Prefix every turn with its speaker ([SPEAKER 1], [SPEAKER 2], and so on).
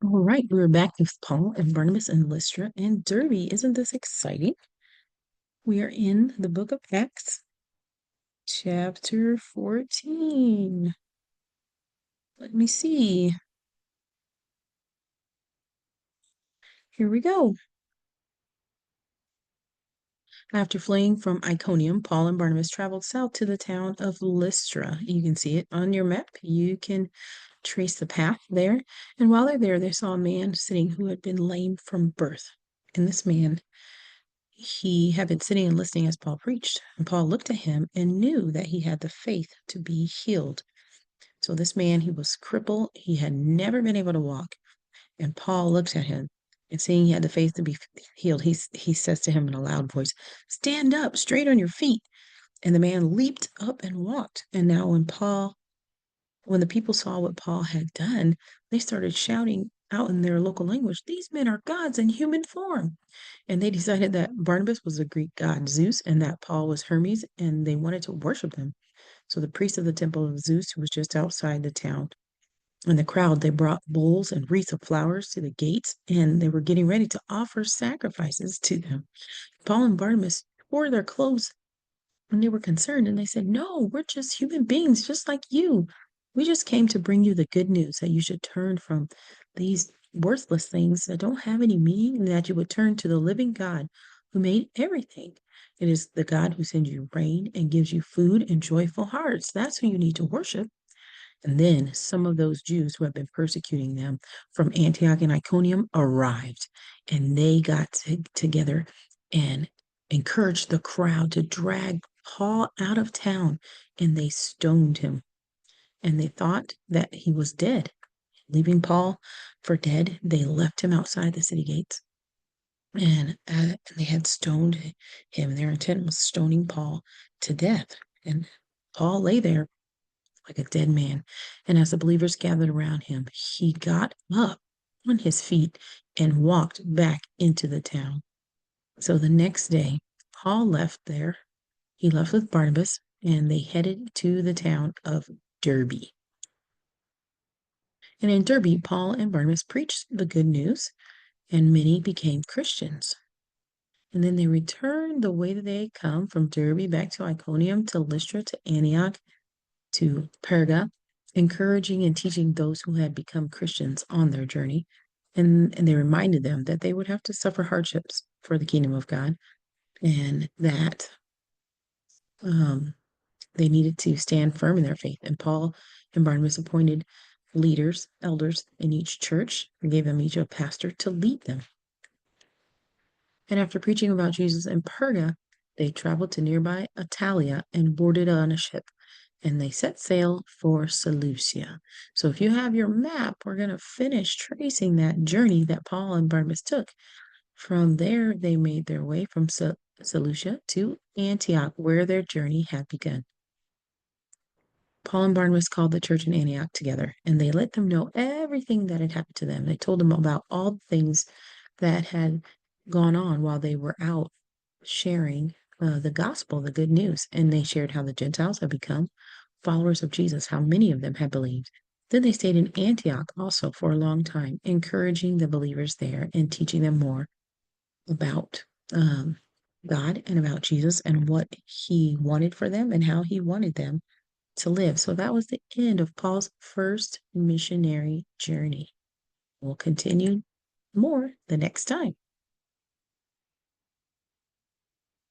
[SPEAKER 1] All right, we're back with Paul and Barnabas and Lystra and Derbe. Isn't this exciting? We are in the book of Acts, chapter 14. Let me see. Here we go. After fleeing from Iconium, Paul and Barnabas traveled south to the town of Lystra. You can see it on your map. You can trace the path there. And while they're there, they saw a man sitting who had been lame from birth. And this man, he had been sitting and listening as Paul preached. And Paul looked at him and knew that he had the faith to be healed. So this man, he was crippled. He had never been able to walk. And Paul looked at him and seeing he had the faith to be healed, he says to him in a loud voice, "Stand up straight on your feet." And the man leaped up and walked. And now when the people saw what Paul had done, they started shouting out in their local language, "These men are gods in human form." And they decided that Barnabas was the Greek god Zeus and that Paul was Hermes, and they wanted to worship him. So the priest of the temple of Zeus, who was just outside the town, and the crowd, they brought bowls and wreaths of flowers to the gates, and they were getting ready to offer sacrifices to them. Paul and Barnabas tore their clothes and they were concerned, and they said, "No, we're just human beings, just like you. We just came to bring you the good news that you should turn from these worthless things that don't have any meaning, and that you would turn to the living God who made everything. It is the God who sends you rain and gives you food and joyful hearts. That's who you need to worship." And then some of those Jews who had been persecuting them from Antioch and Iconium arrived, and they got together and encouraged the crowd to drag Paul out of town, and they stoned him. And they thought that he was dead. Leaving Paul for dead, they left him outside the city gates, and they had stoned him. Their intent was stoning Paul to death. And Paul lay there like a dead man. And as the believers gathered around him, he got up on his feet and walked back into the town. So the next day, Paul left there. He left with Barnabas, and they headed to the town of Derbe. And in Derbe, Paul and Barnabas preached the good news, and many became Christians. And then they returned the way that they had come from Derbe back to Iconium, to Lystra, to Antioch, to Perga, encouraging and teaching those who had become Christians on their journey. And they reminded them that they would have to suffer hardships for the kingdom of God, and that um, they needed to stand firm in their faith. And Paul and Barnabas appointed leaders, elders in each church, and gave them each a pastor to lead them. And after preaching about Jesus in Perga, they traveled to nearby Italia and boarded on a ship, and they set sail for Seleucia. So if you have your map, we're going to finish tracing that journey that Paul and Barnabas took. From there, they made their way from Seleucia to Antioch, where their journey had begun. Paul and Barnabas called the church in Antioch together, and they let them know everything that had happened to them. They told them about all the things that had gone on while they were out sharing the gospel, the good news. And they shared how the Gentiles had become followers of Jesus, how many of them had believed. Then they stayed in Antioch also for a long time, encouraging the believers there and teaching them more about God and about Jesus and what he wanted for them and how he wanted them to live. So that was the end of Paul's first missionary journey. We'll continue more the next time.